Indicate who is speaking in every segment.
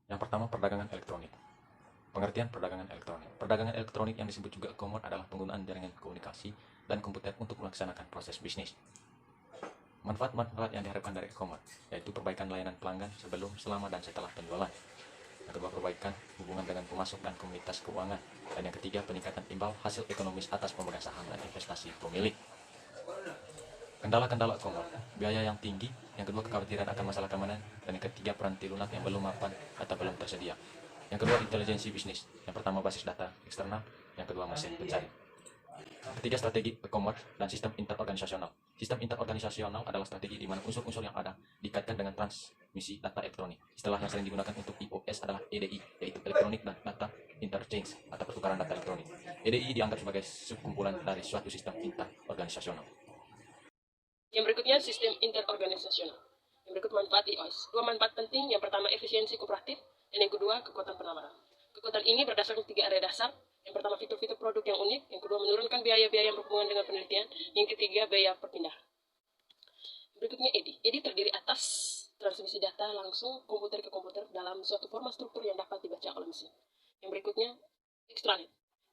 Speaker 1: Yang pertama, perdagangan elektronik. Pengertian perdagangan elektronik. Perdagangan elektronik yang disebut juga e-commerce adalah penggunaan jaringan komunikasi dan komputer untuk melaksanakan proses bisnis. Manfaat-manfaat yang diharapkan dari e-commerce yaitu perbaikan layanan pelanggan sebelum, selama, dan setelah penjualan. Yang kedua, perbaikan hubungan dengan pemasok dan komunitas keuangan. Dan yang ketiga, peningkatan imbal hasil ekonomis atas pemegang saham dan investasi pemilik. Kendala-kendala e-commerce, biaya yang tinggi. Yang kedua, kekhawatiran akan masalah keamanan. Dan yang ketiga, peranti lunak yang belum mapan atau belum tersedia. Yang kedua, intelijensi bisnis. Yang pertama, basis data eksternal. Yang kedua, mesin pencari. Ketiga, strategi e-commerce dan sistem interorganisasional. Sistem interorganisasional adalah strategi di mana unsur-unsur yang ada dikaitkan dengan transmisi data elektronik. Istilah yang sering digunakan untuk IOS adalah EDI, yaitu Electronic Data Interchange atau pertukaran data elektronik. EDI dianggap sebagai subkumpulan dari suatu sistem interorganisasional.
Speaker 2: Yang berikutnya, sistem interorganisasional. Yang berikut manfaat IOS. Dua manfaat penting. Yang pertama, efisiensi kooperatif. Dan yang kedua, kekuatan penawaran. Kekuatan ini berdasarkan 3 area dasar. Yang pertama, fitur-fitur produk yang unik. Yang kedua, menurunkan biaya-biaya yang berhubungan dengan penelitian. Yang ketiga, biaya perpindahan. Berikutnya, EDI. EDI terdiri atas transmisi data langsung komputer ke komputer dalam suatu format struktur yang dapat dibaca oleh mesin. Yang berikutnya, extranet.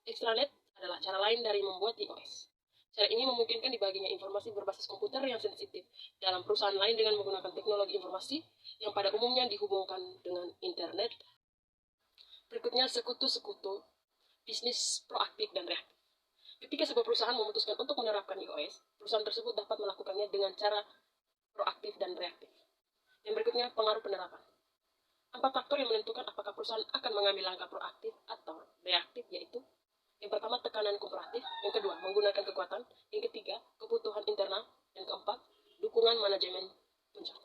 Speaker 2: Extranet adalah cara lain dari membuat IOS. Cara ini memungkinkan dibaginya informasi berbasis komputer yang sensitif dalam perusahaan lain dengan menggunakan teknologi informasi yang pada umumnya dihubungkan dengan internet. Berikutnya, sekutu-sekutu bisnis proaktif dan reaktif. Ketika sebuah perusahaan memutuskan untuk menerapkan IOS, perusahaan tersebut dapat melakukannya dengan cara proaktif dan reaktif. Yang berikutnya, pengaruh penerapan. 4 faktor yang menentukan apakah perusahaan akan mengambil langkah proaktif atau reaktif, yaitu yang pertama, tekanan kooperatif. Yang kedua, menggunakan kekuatan. Yang ketiga, kebutuhan internal. Yang keempat, dukungan manajemen puncak.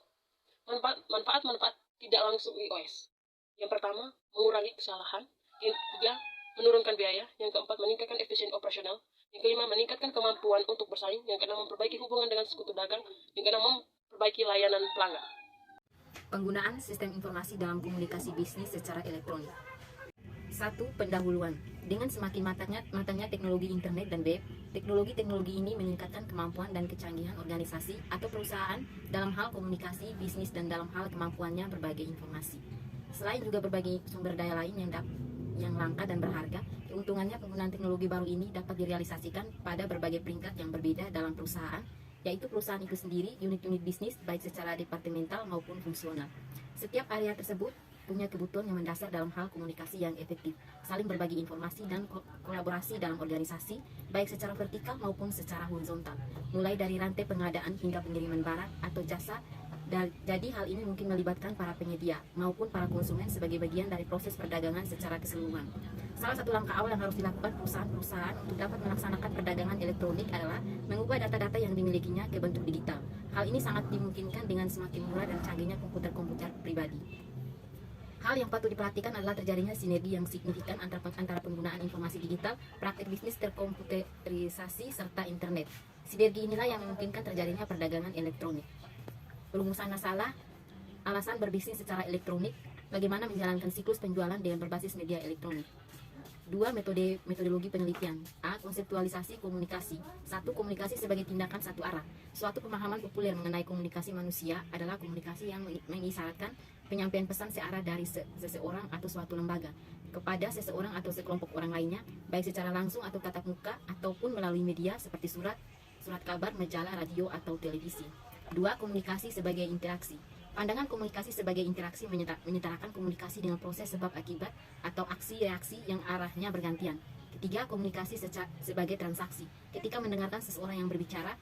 Speaker 2: Manfaat-manfaat tidak langsung IOS. Yang pertama, mengurangi kesalahan. Yang ketiga, menurunkan biaya. Yang keempat, meningkatkan efisiensi operasional. Yang kelima, meningkatkan kemampuan untuk bersaing. Yang keenam, memperbaiki hubungan dengan sekutu dagang. Yang keenam, memperbaiki layanan pelanggan.
Speaker 3: Penggunaan sistem informasi dalam komunikasi bisnis secara elektronik. 1. Pendahuluan. Dengan semakin matangnya teknologi internet dan web, teknologi ini meningkatkan kemampuan dan kecanggihan organisasi atau perusahaan dalam hal komunikasi, bisnis, dan dalam hal kemampuannya berbagi informasi. Selain juga berbagai sumber daya lain yang langka dan berharga, keuntungannya penggunaan teknologi baru ini dapat direalisasikan pada berbagai peringkat yang berbeda dalam perusahaan, yaitu perusahaan itu sendiri, unit-unit bisnis, baik secara departemental maupun fungsional. Setiap area tersebut punya kebutuhan yang mendasar dalam hal komunikasi yang efektif, saling berbagi informasi dan kolaborasi dalam organisasi, baik secara vertikal maupun secara horizontal, mulai dari rantai pengadaan hingga pengiriman barang atau jasa. Jadi hal ini mungkin melibatkan para penyedia maupun para konsumen sebagai bagian dari proses perdagangan secara keseluruhan. Salah satu langkah awal yang harus dilakukan perusahaan-perusahaan untuk dapat melaksanakan perdagangan elektronik adalah mengubah data-data yang dimilikinya ke bentuk digital. Hal ini sangat dimungkinkan dengan semakin murah dan canggihnya komputer-komputer pribadi. Hal yang patut diperhatikan adalah terjadinya sinergi yang signifikan antara penggunaan informasi digital, praktik bisnis terkomputerisasi, serta internet. Sinergi inilah yang memungkinkan terjadinya perdagangan elektronik. Perumusan masalah, alasan berbisnis secara elektronik, bagaimana menjalankan siklus penjualan dengan berbasis media elektronik. 2. Metodologi penelitian. A. Konseptualisasi komunikasi. 1. Komunikasi sebagai tindakan satu arah. Suatu pemahaman populer mengenai komunikasi manusia adalah komunikasi yang mengisyaratkan penyampaian pesan searah dari seseorang atau suatu lembaga kepada seseorang atau sekelompok orang lainnya, baik secara langsung atau tatap muka ataupun melalui media seperti surat kabar, majalah, radio, atau televisi. 2. Komunikasi sebagai interaksi. Pandangan komunikasi sebagai interaksi menyetarakan komunikasi dengan proses sebab akibat atau aksi-reaksi yang arahnya bergantian. Ketiga, komunikasi sebagai transaksi. Ketika mendengarkan seseorang yang berbicara,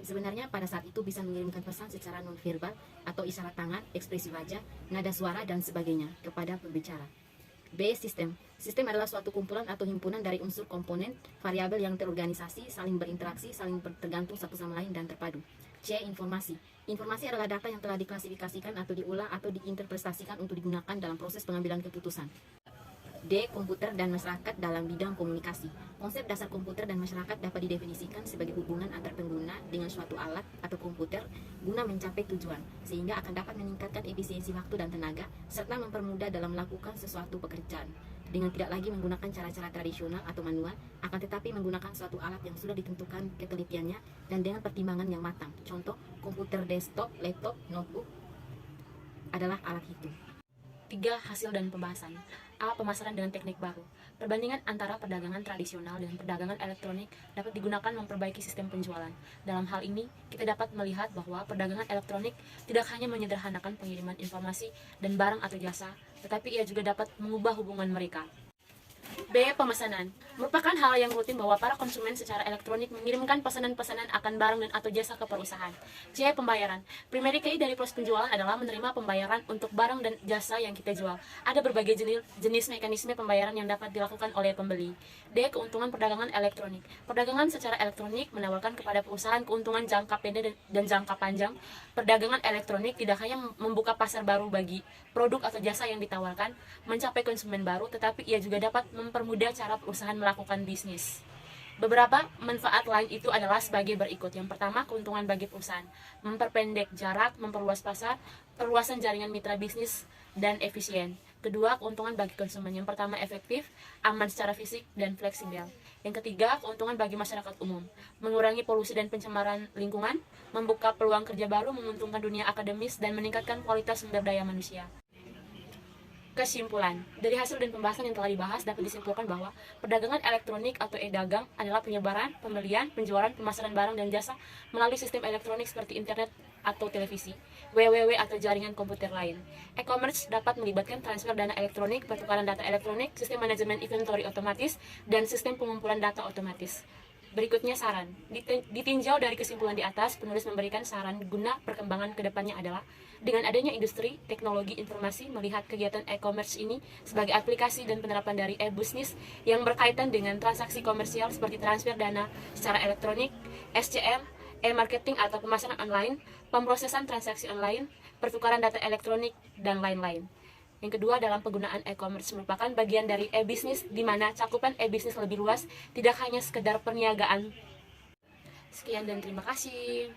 Speaker 3: sebenarnya pada saat itu bisa mengirimkan pesan secara nonverbal atau isyarat tangan, ekspresi wajah, nada suara, dan sebagainya kepada pembicara. B. Sistem. Sistem adalah suatu kumpulan atau himpunan dari unsur komponen variabel yang terorganisasi, saling berinteraksi, saling tergantung satu sama lain, dan terpadu. C. Informasi. Informasi adalah data yang telah diklasifikasikan atau diolah atau diinterpretasikan untuk digunakan dalam proses pengambilan keputusan. D. Komputer dan masyarakat dalam bidang komunikasi. Konsep dasar komputer dan masyarakat dapat didefinisikan sebagai hubungan antar pengguna dengan suatu alat atau komputer guna mencapai tujuan, sehingga akan dapat meningkatkan efisiensi waktu dan tenaga, serta mempermudah dalam melakukan sesuatu pekerjaan, dengan tidak lagi menggunakan cara-cara tradisional atau manual, akan tetapi menggunakan suatu alat yang sudah ditentukan ketelitiannya dan dengan pertimbangan yang matang. Contoh, komputer desktop, laptop, notebook adalah alat itu. 3. Hasil dan pembahasan. A. Pemasaran dengan teknik baru. Perbandingan antara perdagangan tradisional dan perdagangan elektronik dapat digunakan memperbaiki sistem penjualan. Dalam hal ini, kita dapat melihat bahwa perdagangan elektronik tidak hanya menyederhanakan pengiriman informasi dan barang atau jasa, tetapi ia juga dapat mengubah hubungan mereka. B. Pemesanan. Merupakan hal yang rutin bahwa para konsumen secara elektronik mengirimkan pesanan-pesanan akan barang dan atau jasa ke perusahaan. C. Pembayaran. Primary key dari proses penjualan adalah menerima pembayaran untuk barang dan jasa yang kita jual. Ada berbagai jenis mekanisme pembayaran yang dapat dilakukan oleh pembeli. D. Keuntungan perdagangan elektronik. Perdagangan secara elektronik menawarkan kepada perusahaan keuntungan jangka pendek dan jangka panjang. Perdagangan elektronik tidak hanya membuka pasar baru bagi produk atau jasa yang ditawarkan, mencapai konsumen baru, tetapi ia juga dapat mempermudah cara perusahaan melakukan bisnis. Beberapa manfaat lain itu adalah sebagai berikut. Yang pertama, keuntungan bagi perusahaan. Memperpendek jarak, memperluas pasar, perluasan jaringan mitra bisnis, dan efisien. Kedua, keuntungan bagi konsumen. Yang pertama, efektif, aman secara fisik, dan fleksibel. Yang ketiga, keuntungan bagi masyarakat umum. Mengurangi polusi dan pencemaran lingkungan, membuka peluang kerja baru, menguntungkan dunia akademis, dan meningkatkan kualitas sumber daya manusia. Kesimpulan, dari hasil dan pembahasan yang telah dibahas dapat disimpulkan bahwa perdagangan elektronik atau e-dagang adalah penyebaran, pembelian, penjualan, pemasaran barang dan jasa melalui sistem elektronik seperti internet atau televisi, www atau jaringan komputer lain. E-commerce dapat melibatkan transfer dana elektronik, pertukaran data elektronik, sistem manajemen inventory otomatis, dan sistem pengumpulan data otomatis. Berikutnya saran. Ditinjau dari kesimpulan di atas, penulis memberikan saran guna perkembangan kedepannya adalah dengan adanya industri teknologi informasi melihat kegiatan e-commerce ini sebagai aplikasi dan penerapan dari e-business yang berkaitan dengan transaksi komersial seperti transfer dana secara elektronik, SCM, e-marketing atau pemasaran online, pemrosesan transaksi online, pertukaran data elektronik, dan lain-lain. Yang kedua, dalam penggunaan e-commerce merupakan bagian dari e-business di mana cakupan e-business lebih luas, tidak hanya sekedar perniagaan. Sekian dan terima kasih.